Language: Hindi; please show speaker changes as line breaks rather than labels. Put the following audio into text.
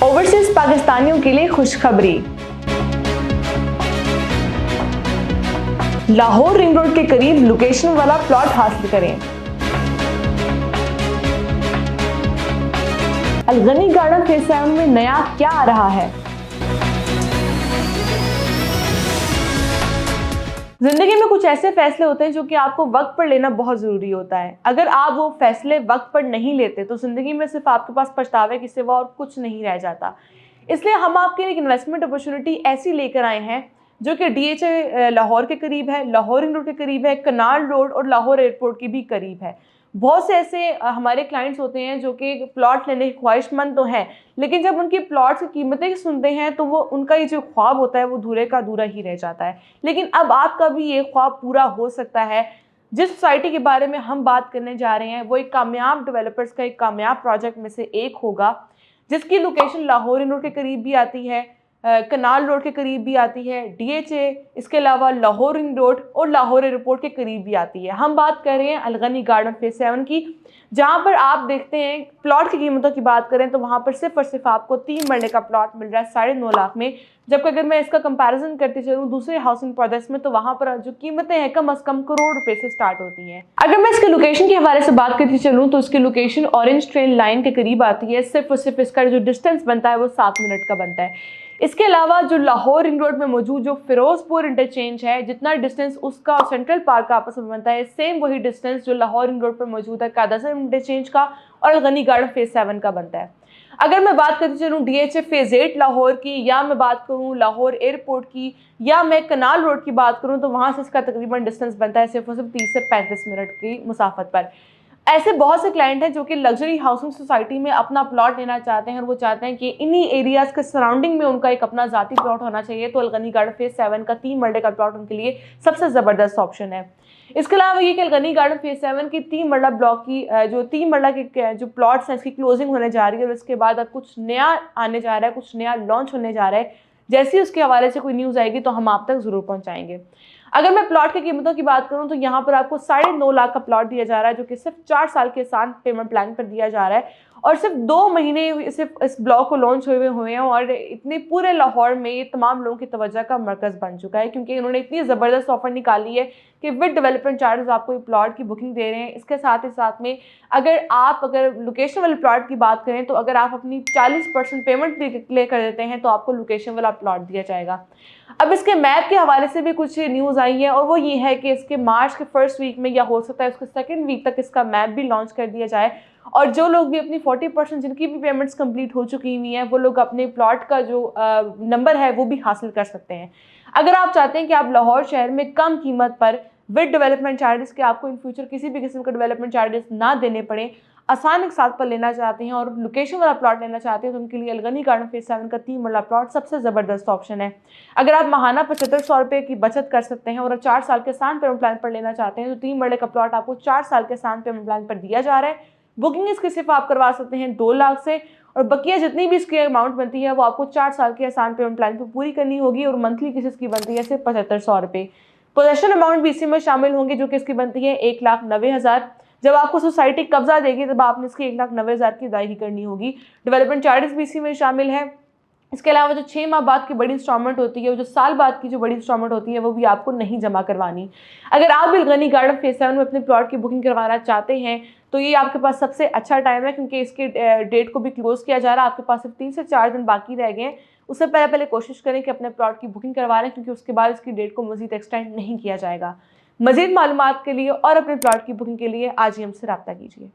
ओवरसीज पाकिस्तानियों के लिए खुशखबरी। लाहौर रिंग रोड के करीब लोकेशन वाला प्लॉट हासिल करें। अलगनी गार्डन फेज 7 में नया क्या आ रहा है? जिंदगी में कुछ ऐसे फैसले होते हैं जो कि आपको वक्त पर लेना बहुत जरूरी होता है। अगर आप वो फैसले वक्त पर नहीं लेते तो जिंदगी में सिर्फ आपके पास पछतावे के सिवा और कुछ नहीं रह जाता। इसलिए हम आपके लिए एक इन्वेस्टमेंट अपॉर्चुनिटी ऐसी लेकर आए हैं जो कि DHA लाहौर के करीब है, लाहौर रिंग रोड के करीब है, कनाल रोड और लाहौर एयरपोर्ट के भी करीब है। बहुत से ऐसे हमारे क्लाइंट्स होते हैं जो कि प्लॉट लेने के ख्वाहिशमंद तो हैं, लेकिन जब उनकी प्लॉट्स की कीमतें सुनते हैं तो वो उनका ये जो ख्वाब होता है वो अधूरे का अधूरा ही रह जाता है। लेकिन अब आपका भी ये ख्वाब पूरा हो सकता है। जिस सोसाइटी के बारे में हम बात करने जा रहे हैं वो एक कामयाब डेवलपर्स का एक कामयाब प्रोजेक्ट में से एक होगा, जिसकी लोकेशन लाहौर रिंग रोड के करीब भी आती है, कनाल रोड के करीब भी आती है, DHA, इसके अलावा लाहौर रिंग रोड और लाहौर एयरपोर्ट के करीब भी आती है। हम बात कर रहे हैं अलगनी गार्डन फेज 7 की, जहां पर आप देखते हैं प्लॉट की कीमतों की बात करें तो वहां पर सिर्फ और सिर्फ आपको 3 मरले का प्लॉट मिल रहा है 9.5 लाख में। जबकि अगर मैं इसका कंपैरिजन करती चलूँ दूसरे हाउसिंग प्रोजेक्ट्स में तो वहां पर जो कीमतें हैं कम से कम करोड़ रुपए से स्टार्ट होती हैं। अगर मैं इसके लोकेशन के हवाले से बात करती चलूँ तो इसकी लोकेशन ऑरेंज ट्रेन लाइन के करीब आती है। सिर्फ और सिर्फ इसका जो डिस्टेंस बनता है वो 7 मिनट का बनता है। इसके अलावा जो लाहौर रिंग रोड में मौजूद जो फिरोजपुर इंटरचेंज है, जितना डिस्टेंस उसका और सेंट्रल पार्क का आपस में बनता है, सेम वही डिस्टेंस जो लाहौर रिंग रोड पर मौजूद है कादर इंटरचेंज का और अलगनी गार्डन फेज 7 का बनता है। अगर मैं बात करती चलूँ DHA फेज 8 लाहौर की, या मैं बात करूँ लाहौर एयरपोर्ट की, या मैं कनाल रोड की बात करूँ तो वहाँ से इसका तकरीबन डिस्टेंस बनता है सिर्फ और सिर्फ 30 से 35 मिनट की मुसाफत पर। ऐसे बहुत से क्लाइंट हैं जो कि लग्जरी हाउसिंग सोसाइटी में अपना प्लॉट लेना चाहते हैं और वो चाहते हैं कि इन्हीं एरियाज के सराउंडिंग में उनका एक अपना जाती प्लॉट होना चाहिए, तो अलगनी गार्डन फेज 7 का 3 मरले का प्लॉट उनके लिए सबसे ज़बरदस्त ऑप्शन है। इसके अलावा ये कि अलगनी गार्डन फेज 7 की 3 मरला ब्लॉक की जो 3 मरला के जो प्लॉट्स हैं इसकी क्लोजिंग होने जा रही है और इसके बाद अब कुछ नया आने जा रहा है, कुछ नया लॉन्च होने जा रहा है। जैसे ही उसके हवाले से कोई न्यूज़ आएगी तो हम आप तक ज़रूर पहुँचाएंगे। अगर मैं प्लॉट की कीमतों की बात करूं तो यहाँ पर आपको 9.5 लाख का प्लॉट दिया जा रहा है जो कि सिर्फ 4 साल के आसान पेमेंट प्लान पर दिया जा रहा है और सिर्फ 2 महीने सिर्फ इस ब्लॉक को लॉन्च हुए हैं और इतने पूरे लाहौर में ये तमाम लोगों की तवज्जो का मरकज़ बन चुका है, क्योंकि इन्होंने इतनी ज़बरदस्त ऑफर निकाली है कि विद डेवलपमेंट चार्जेस आपको ये प्लॉट की बुकिंग दे रहे हैं। इसके साथ ही साथ में अगर लोकेशन वाले प्लॉट की बात करें तो अगर आप अपनी 40% पेमेंट भी क्लियर कर देते हैं तो आपको लोकेशन वाला प्लॉट दिया जाएगा। अब इसके मैप के हवाले से भी कुछ न्यूज़ आई है और वो ये है कि इसके मार्च के फर्स्ट वीक में या हो सकता है उसके सेकंड वीक तक इसका मैप भी लॉन्च कर दिया जाए और जो लोग भी अपनी 40% जिनकी भी पेमेंट्स कंप्लीट हो चुकी हुई हैं वो लोग अपने प्लॉट का जो नंबर है वो भी हासिल कर सकते हैं। अगर आप चाहते हैं कि आप लाहौर शहर में कम कीमत पर विद डेवलपमेंट चार्जेस के आपको इन फ्यूचर किसी भी किस्म के डेवलपमेंट चार्जेस ना देने पड़े, आसान एक साथ पर लेना चाहते हैं और लोकेशन वाला प्लॉट लेना चाहते हैं तो उनके लिए अलगनी गार्डन फेज 7 का 3 मरला प्लॉट सबसे ज़बरदस्त ऑप्शन है। अगर आप माहाना 7500 रुपये की बचत कर सकते हैं और 4 साल के आसान पेमेंट प्लान पर लेना चाहते हैं तो 3 मरले का प्लॉट आपको 4 साल के आसान पेमेंट प्लान पर दिया जा रहा है। बुकिंग इसकी सिर्फ आप करवा सकते हैं 2 लाख से और बकिया जितनी भी इसकी अमाउंट बनती है वो आपको 4 साल के आसान पेमेंट प्लान पर पूरी करनी होगी और मंथली किस इसकी बनती है सिर्फ 7500 रुपये। पोजेशन अमाउंट भी इसी में शामिल होंगे जो कि इसकी बनती है 1,90,000। जब आपको सोसाइटी कब्जा देगी तब आपने इसकी 1,90,000 की अदायगी करनी होगी। डेवलपमेंट चार्जेस भी इसी में शामिल है। इसके अलावा जो 6 माह बाद की बड़ी इंस्टॉलमेंट होती है, जो साल बाद की जो बड़ी इंस्टॉलमेंट होती है वो भी आपको नहीं जमा करवानी। अगर आप भी अलगनी गार्डन फेज 7 में अपने प्लॉट की बुकिंग करवाना चाहते हैं तो ये आपके पास सबसे अच्छा टाइम है, क्योंकि इसके डेट को भी क्लोज किया जा रहा है। आपके पास सिर्फ 3 से 4 दिन बाकी रह गए हैं। उससे पहले कोशिश करें कि अपने प्लॉट की बुकिंग करवा लें, क्योंकि उसके बाद इसकी डेट को मजीद एक्सटेंड नहीं किया जाएगा। मजीद मालूमात के लिए और अपने प्लॉट की बुकिंग के लिए आज ही हमसे रब्ता कीजिए।